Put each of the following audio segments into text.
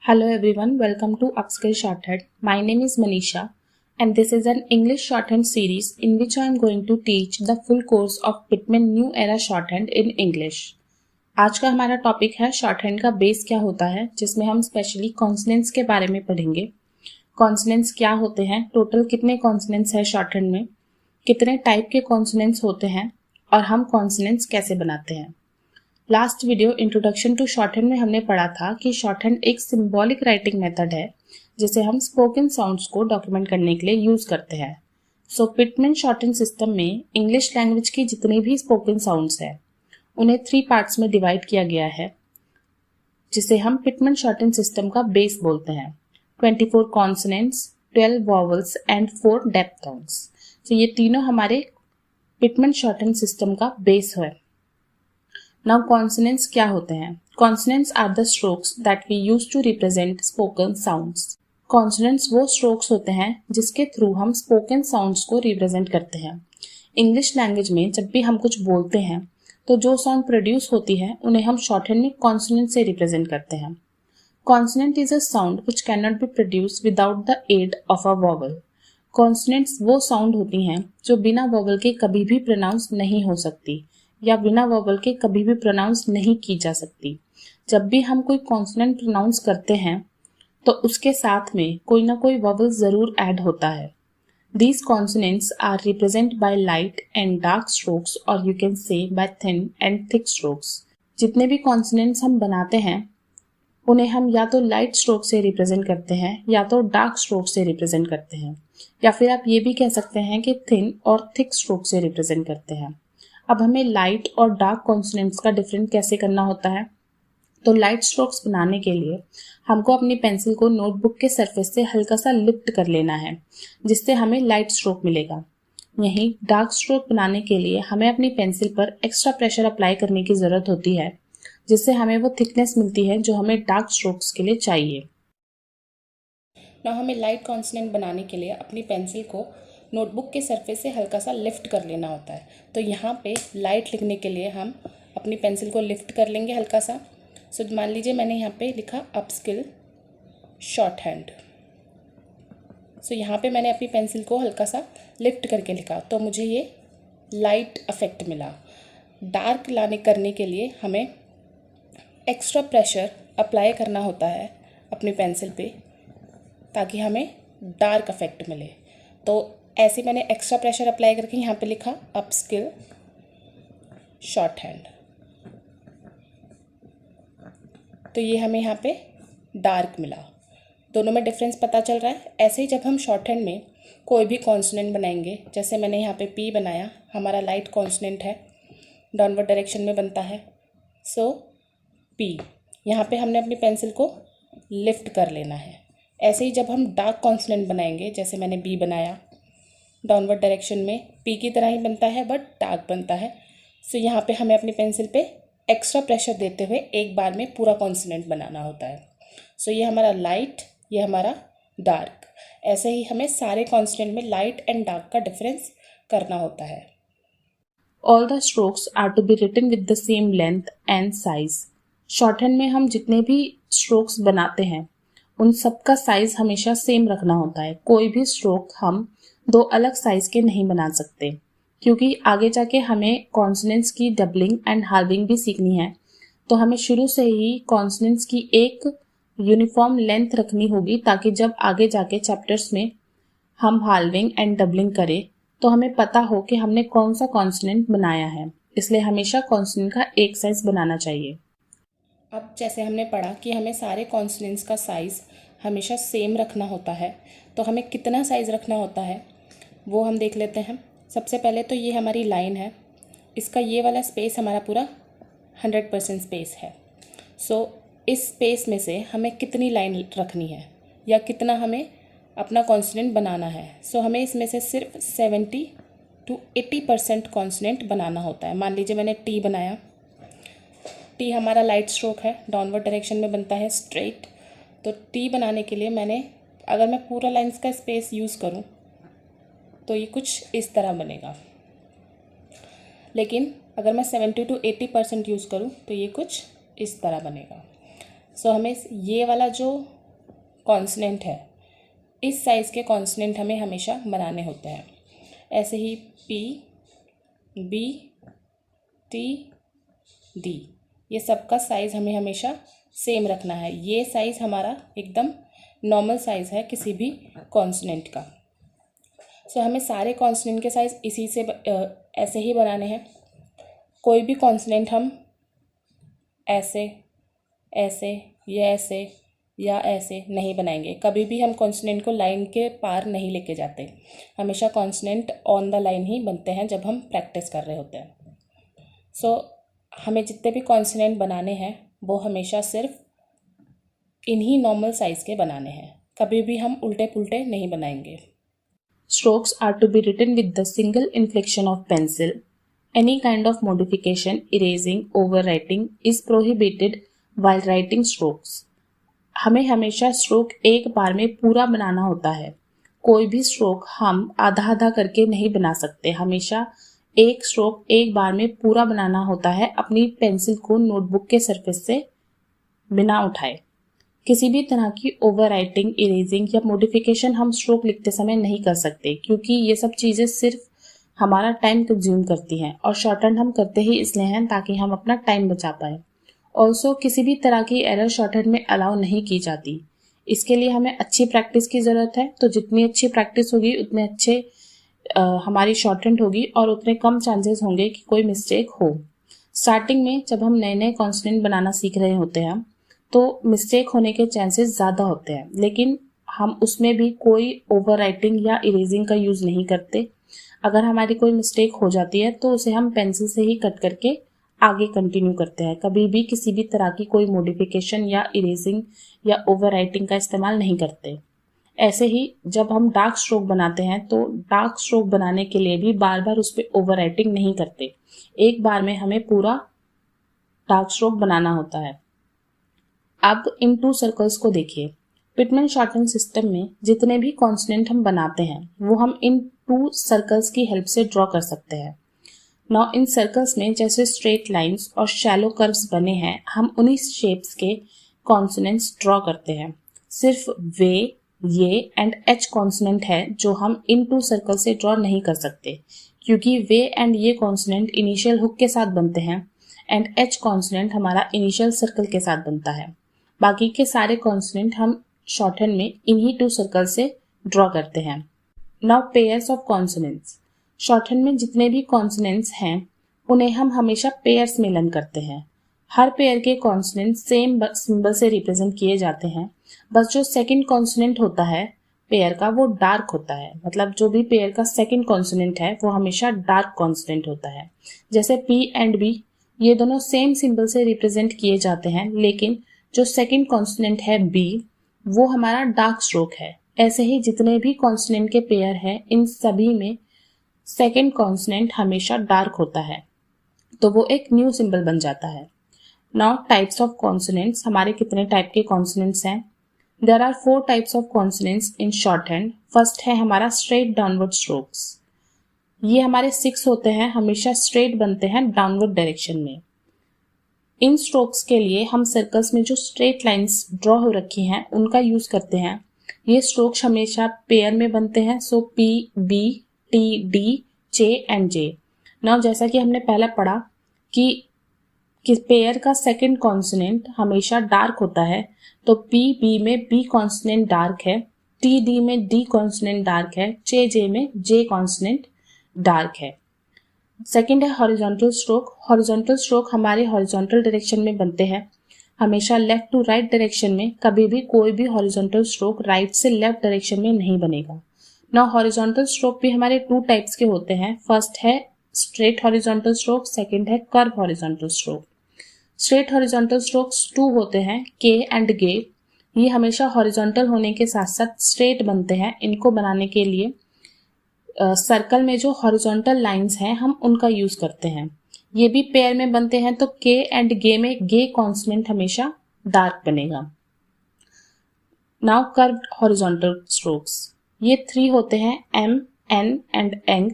Hello everyone, welcome to Upskill Shorthand. My name is Manisha and this is an English shorthand series in which I am going to teach the full course of Pitman New Era Shorthand in English. आज का हमारा topic है shorthand का base क्या होता है, जिसमें हम स्पेशली कॉन्सोनेंट्स के बारे में पढ़ेंगे। कॉन्सोनेंट्स क्या होते हैं, टोटल कितने कॉन्सोनेंट्स है शॉर्टहैंड में, कितने टाइप के कॉन्सोनेंट्स होते हैं और हम कॉन्सोनेंट्स कैसे बनाते हैं। Last video introduction to shorthand में हमने पढ़ा था कि शॉर्टहैंड एक सिंबॉलिक राइटिंग मेथड है जिसे हम स्पोकन साउंड्स को डॉक्यूमेंट करने के लिए यूज करते हैं। सो पिटमैन शॉर्टहैंड सिस्टम में इंग्लिश लैंग्वेज की जितनी भी स्पोकन साउंड्स हैं उन्हें 3 पार्ट्स में डिवाइड किया गया है, जिसे हम पिटमैन शॉर्टहैंड सिस्टम का बेस बोलते हैं। 24 consonants, 12 vowels and 4 depth sounds. तो ये तीनों हमारे पिटमैन शॉर्टहैंड सिस्टम का बेस है। Now consonants क्या होते हैं? Consonants are the strokes that we use to represent spoken sounds. Consonants वो strokes होते हैं जिसके थ्रू हम spoken sounds को represent करते हैं। English language में जब भी हम कुछ बोलते हैं तो जो sound produce होती है उन्हें हम shorthand में consonant से represent करते हैं। Consonant is a sound which cannot be produced without the aid of a vowel. Consonants वो sound होती हैं जो बिना vowel के कभी भी pronounce नहीं हो सकती या बिना वोवल के कभी भी प्रोनाउंस नहीं की जा सकती। जब भी हम कोई कॉन्सोनेंट प्रोनाउंस करते हैं तो उसके साथ में कोई ना कोई वोवल जरूर ऐड होता है। These consonants are represent by light and dark strokes और you can say by thin and thick strokes. जितने भी कॉन्सोनेंट्स हम बनाते हैं उन्हें हम या तो लाइट स्ट्रोक से रिप्रेजेंट करते हैं या तो डार्क स्ट्रोक से रिप्रेजेंट करते हैं, या फिर आप ये भी कह सकते हैं कि थिन और थिक स्ट्रोक से रिप्रेजेंट करते हैं। अब हमें लाइट और डार्क कॉन्सोनेंट्स का डिफरेंस कैसे करना होता है, तो लाइट स्ट्रोक्स बनाने के लिए हमको अपनी पेंसिल को नोटबुक के सरफेस से हल्का सा लिफ्ट कर लेना है, जिससे हमें लाइट स्ट्रोक मिलेगा। यहीं डार्क स्ट्रोक बनाने के लिए हमें अपनी पेंसिल पर एक्स्ट्रा प्रेशर अप्लाई करने की ज़रूरत होती है, जिससे हमें वो थिकनेस मिलती है जो हमें डार्क स्ट्रोक्स के लिए चाहिए। ना हमें लाइट कॉन्सोनेंट बनाने के लिए अपनी पेंसिल को नोटबुक के सरफेस से हल्का सा लिफ्ट कर लेना होता है। तो यहाँ पे लाइट लिखने के लिए हम अपनी पेंसिल को लिफ्ट कर लेंगे हल्का सा। सो मान लीजिए मैंने यहाँ पे लिखा अपस्किल शॉर्टहैंड। सो यहाँ पे मैंने अपनी पेंसिल को हल्का सा लिफ्ट करके लिखा तो मुझे ये लाइट इफेक्ट मिला। डार्क लाने करने के लिए हमें एक्स्ट्रा प्रेशर अप्लाई करना होता है अपनी पेंसिल पे ताकि हमें डार्क इफेक्ट मिले। तो ऐसे मैंने एक्स्ट्रा प्रेशर अप्लाई करके यहाँ पे लिखा अपस्किल शॉर्टहैंड। तो ये हमें यहाँ पे डार्क मिला। दोनों में डिफरेंस पता चल रहा है। ऐसे ही जब हम शॉर्टहैंड में कोई भी कॉन्सोनेंट बनाएंगे, जैसे मैंने यहाँ पे पी बनाया, हमारा लाइट कॉन्सोनेंट है, डाउनवर्ड डायरेक्शन में बनता है। सो पी, यहाँ पे हमने अपनी पेंसिल को लिफ्ट कर लेना है। ऐसे ही जब हम डार्क कॉन्सोनेंट बनाएंगे, जैसे मैंने बी बनाया, डाउनवर्ड डायरेक्शन में पी की तरह ही बनता है बट डार्क बनता है। सो यहाँ पे हमें अपनी पेंसिल पे एक्स्ट्रा प्रेशर देते हुए एक बार में पूरा कॉन्सोनेंट बनाना होता है। सो ये हमारा लाइट, ये हमारा डार्क। ऐसे ही हमें सारे कॉन्सोनेंट में लाइट एंड डार्क का डिफरेंस करना होता है। All the strokes are to be written with the same length and size. Shorthand में हम जितने भी स्ट्रोक्स बनाते हैं उन सबका साइज हमेशा सेम रखना होता है। कोई भी स्ट्रोक हम 2 अलग साइज के नहीं बना सकते, क्योंकि आगे जाके हमें कॉन्सोनेंट्स की डबलिंग एंड हार्विंग भी सीखनी है। तो हमें शुरू से ही कॉन्सोनेंट्स की एक यूनिफॉर्म लेंथ रखनी होगी ताकि जब आगे जाके चैप्टर्स में हम हार्विंग एंड डबलिंग करें तो हमें पता हो कि हमने कौन सा कॉन्सोनेंट बनाया है। इसलिए हमेशा कॉन्सोनेंट का एक साइज बनाना चाहिए। अब जैसे हमने पढ़ा कि हमें सारे कॉन्सोनेंट्स का साइज़ हमेशा सेम रखना होता है, तो हमें कितना साइज़ रखना होता है वो हम देख लेते हैं। सबसे पहले तो ये हमारी लाइन है, इसका ये वाला स्पेस हमारा पूरा 100% स्पेस है। सो इस स्पेस में से हमें कितनी लाइन रखनी है या कितना हमें अपना कॉन्सोनेंट बनाना है। सो हमें इसमें से सिर्फ 70 to 80% कॉन्सोनेंट बनाना होता है। मान लीजिए मैंने टी बनाया, टी हमारा लाइट स्ट्रोक है, डाउनवर्ड डायरेक्शन में बनता है स्ट्रेट। तो टी बनाने के लिए मैंने, अगर मैं पूरा लाइन्स का स्पेस यूज़ करूँ तो ये कुछ इस तरह बनेगा, लेकिन अगर मैं 70 to 80% यूज़ करूँ तो ये कुछ इस तरह बनेगा। सो हमें ये वाला जो कॉन्सनेंट है, इस साइज़ के कॉन्सनेंट हमें हमेशा बनाने होते हैं। ऐसे ही P, B, T, D, ये सबका साइज़ हमें हमेशा सेम रखना है। ये साइज़ हमारा एकदम नॉर्मल साइज़ है किसी भी कॉन्सनेंट का। सो हमें सारे कॉन्सनेंट के साइज़ इसी से ऐसे ही बनाने हैं। कोई भी कॉन्सनेंट हम ऐसे ऐसे या ऐसे नहीं बनाएंगे। कभी भी हम कॉन्सनेंट को लाइन के पार नहीं लेके जाते, हमेशा कॉन्सनेंट ऑन द लाइन ही बनते हैं जब हम प्रैक्टिस कर रहे होते हैं। सो हमें जितने भी कॉन्सनेंट बनाने हैं वो हमेशा सिर्फ इन्हीं नॉर्मल साइज़ के बनाने हैं, कभी भी हम उल्टे पुल्टे नहीं बनाएंगे। Strokes are to be written with the single inflection of pencil. Any kind of modification, erasing, overwriting is prohibited while writing strokes. हमें हमेशा स्ट्रोक एक बार में पूरा बनाना होता है। कोई भी स्ट्रोक हम आधा आधा करके नहीं बना सकते, हमेशा एक स्ट्रोक एक बार में पूरा बनाना होता है अपनी पेंसिल को नोटबुक के सरफेस से बिना उठाए। किसी भी तरह की ओवर राइटिंग, इरेजिंग या मॉडिफिकेशन हम स्ट्रोक लिखते समय नहीं कर सकते, क्योंकि ये सब चीज़ें सिर्फ हमारा टाइम कंज्यूम करती हैं और शॉर्टहैंड हम करते ही इसलिए हैं ताकि हम अपना टाइम बचा पाएँ। ऑल्सो किसी भी तरह की एरर शॉर्टहैंड में अलाउ नहीं की जाती। इसके लिए हमें अच्छी प्रैक्टिस की ज़रूरत है। तो जितनी अच्छी प्रैक्टिस होगी उतने अच्छे हमारी शॉर्टहैंड होगी और उतने कम चांसेस होंगे कि कोई मिस्टेक हो। स्टार्टिंग में जब हम नए नए कॉन्सोनेंट बनाना सीख रहे होते हैं तो मिस्टेक होने के चांसेस ज़्यादा होते हैं, लेकिन हम उसमें भी कोई ओवर राइटिंग या इरेजिंग का यूज़ नहीं करते। अगर हमारी कोई मिस्टेक हो जाती है तो उसे हम पेंसिल से ही कट करके आगे कंटिन्यू करते हैं। कभी भी किसी भी तरह की कोई मॉडिफिकेशन या इरेजिंग या ओवर राइटिंग का इस्तेमाल नहीं करते। ऐसे ही जब हम डार्क स्ट्रोक बनाते हैं तो डार्क स्ट्रोक बनाने के लिए भी बार बार उस पर ओवर राइटिंग नहीं करते, एक बार में हमें पूरा डार्क स्ट्रोक बनाना होता है। अब इन टू सर्कल्स को देखिए। पिटमैन शॉर्टहैंड सिस्टम में जितने भी कॉन्सोनेंट हम बनाते हैं वो हम इन टू सर्कल्स की हेल्प से ड्रॉ कर सकते हैं। नाउ इन सर्कल्स में जैसे स्ट्रेट लाइंस और शैलो कर्व्स बने हैं, हम उन्हीं शेप्स के कॉन्सोनेंट्स ड्रॉ करते हैं। सिर्फ वे, ये एंड एच कॉन्सोनेंट है जो हम इन टू सर्कल से ड्रॉ नहीं कर सकते, क्योंकि वे एंड ये कॉन्सोनेंट इनिशियल हुक के साथ बनते हैं एंड एच कॉन्सोनेंट हमारा इनिशियल सर्कल के साथ बनता है। बाकी के सारे कॉन्सोनेंट हम शॉर्टहैंड में इन्हीं टू सर्कल से ड्रॉ करते हैं। Now pairs of consonants. Shorthand में जितने भी कॉन्सोनेंट्स हैं उन्हें हम हमेशा पेयर्स में लर्न करते हैं। हर पेयर के कॉन्सोनेंट सेम सिंबल से रिप्रेजेंट किए जाते हैं, बस जो सेकंड कॉन्सोनेंट होता है पेयर का वो डार्क होता है। मतलब जो भी पेयर का सेकंड कॉन्सोनेंट है वो हमेशा डार्क कॉन्सोनेंट होता है। जैसे P एंड B ये दोनों सेम सिंबल से रिप्रेजेंट किए जाते हैं, लेकिन जो सेकंड कॉन्सोनेंट है B वो हमारा डार्क स्ट्रोक है। ऐसे ही जितने भी कॉन्सोनेंट के पेयर हैं इन सभी में सेकंड कॉन्सोनेंट हमेशा डार्क होता है, तो वो एक न्यू सिंबल बन जाता है। Now types of consonants. हमारे कितने टाइप के कॉन्सोनेंट्स हैं? There are 4 types of consonants in shorthand. First है हमारा स्ट्रेट डाउनवर्ड स्ट्रोक्स। ये हमारे 6 होते हैं, हमेशा स्ट्रेट बनते हैं डाउनवर्ड डायरेक्शन में। इन स्ट्रोक्स के लिए हम सर्कल्स में जो स्ट्रेट लाइंस ड्रॉ हो रखी हैं उनका यूज करते हैं। ये स्ट्रोक्स हमेशा पेयर में बनते हैं, सो P, B, T, D, J and J। Now जैसा कि हमने पहले पढ़ा कि पेयर का सेकंड कॉन्सोनेंट हमेशा डार्क होता है, तो P, B में B कॉन्सोनेंट डार्क है, T, D में D कॉन्सोनेंट डार्क है, J, J में J कॉन्सोनेंट डार्क है। सेकंड है हॉरिजॉन्टल स्ट्रोक। हॉरिजॉन्टल स्ट्रोक हमारे हॉरिजॉन्टल डायरेक्शन में बनते हैं, हमेशा लेफ्ट टू राइट डायरेक्शन में। कभी भी कोई भी हॉरिजॉन्टल स्ट्रोक राइट से लेफ्ट डायरेक्शन में नहीं बनेगा। नाउ हॉरिजॉन्टल स्ट्रोक भी हमारे 2 टाइप्स के होते हैं। फर्स्ट है स्ट्रेट हॉरिजॉन्टल स्ट्रोक, सेकंड है curve horizontal stroke. Straight horizontal strokes 2 होते हैं, K एंड G। ये हमेशा हॉरिजॉन्टल होने के साथ साथ स्ट्रेट बनते हैं। इनको बनाने के लिए सर्कल में जो हॉरिजॉन्टल लाइंस हैं हम उनका यूज करते हैं। ये भी पेयर में बनते हैं, तो K एंड G में G कॉन्सोनेंट हमेशा डार्क बनेगा। Now curved horizontal strokes. ये 3 होते हैं, M, N and Eng।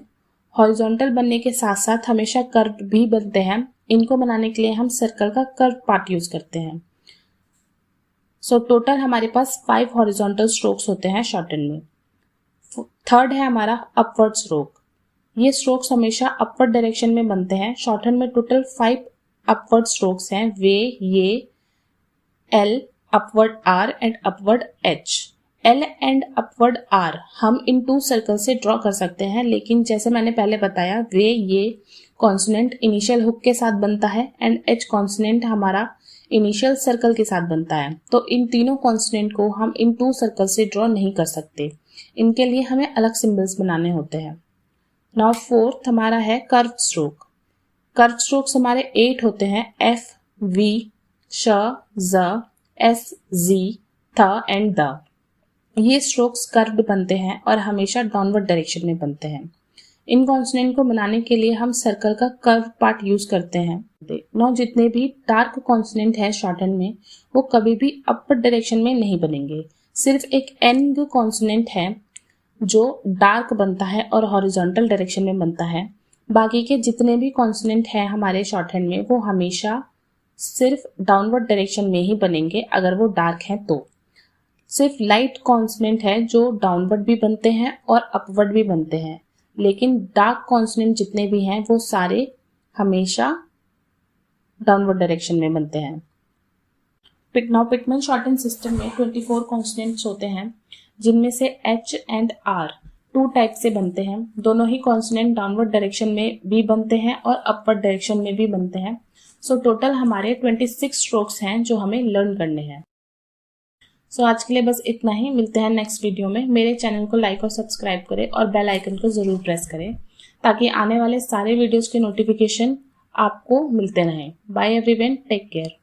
Horizontal बनने के साथ साथ हमेशा कर्व्ड भी बनते हैं। इनको बनाने के लिए हम सर्कल का कर्व पार्ट यूज करते हैं। सो टोटल हमारे पास 5 हॉरिजॉन्टल स्ट्रोक्स होते हैं शॉर्टहैंड में। थर्ड है हमारा अपवर्ड स्ट्रोक। ये स्ट्रोक्स हमेशा अपवर्ड डायरेक्शन में बनते हैं। शॉर्टहैंड में टोटल 5 अपवर्ड स्ट्रोक्स हैं, way, yay, L, upward R and upward H. L and upward R हम इन 2 सर्कल से ड्रॉ कर सकते हैं, लेकिन जैसे मैंने पहले बताया वे, ये कॉन्सोनेंट इनिशियल हुक के साथ बनता है एंड एच कॉन्सोनेंट हमारा इनिशियल सर्कल के साथ बनता है। तो इन तीनों कॉन्सोनेंट को हम इन 2 सर्कल से ड्रॉ नहीं कर सकते, इनके लिए हमें अलग सिंबल्स बनाने होते हैं। नाउ फोर्थ हमारा है कर्व स्ट्रोक। कर्व स्ट्रोक्स हमारे 8 होते हैं, एफ, वी, श, ज, एस, जी, थ एंड द। ये स्ट्रोक्स कर्व्ड बनते हैं और हमेशा डाउनवर्ड डायरेक्शन में बनते हैं। इन कॉन्सोनेंट को बनाने के लिए हम सर्कल का कर्व पार्ट यूज करते हैं। नौ जितने भी डार्क कॉन्सोनेंट है शॉर्टहैंड में वो कभी भी अपर डायरेक्शन में नहीं बनेंगे। सिर्फ एक एन कॉन्सोनेंट है जो डार्क बनता है और हॉरिजॉन्टल डायरेक्शन में बनता है। बाकी के जितने भी कॉन्सोनेंट हैं हमारे शॉर्टहैंड में वो हमेशा सिर्फ डाउनवर्ड डायरेक्शन में ही बनेंगे अगर वो डार्क हैं तो। सिर्फ लाइट कॉन्सोनेंट है जो डाउनवर्ड भी बनते हैं और अपवर्ड भी बनते हैं, लेकिन डार्क कॉन्सोनेंट जितने भी हैं वो सारे हमेशा डाउनवर्ड डायरेक्शन में बनते हैं। नाउ पिटमैन शॉर्टहैंड सिस्टम में 24 कॉन्सोनेंट्स होते हैं, जिनमें से एच एंड आर 2 टाइप से बनते हैं। दोनों ही कॉन्सोनेंट डाउनवर्ड डायरेक्शन में भी बनते हैं और अपवर्ड डायरेक्शन में भी बनते हैं। सो टोटल हमारे 26 स्ट्रोक्स हैं जो हमें लर्न करने हैं। सो आज के लिए बस इतना ही। मिलते हैं नेक्स्ट वीडियो में। मेरे चैनल को लाइक और सब्सक्राइब करें और बेल आइकन को जरूर प्रेस करें ताकि आने वाले सारे वीडियोस के नोटिफिकेशन आपको मिलते रहें। Bye everyone, take care.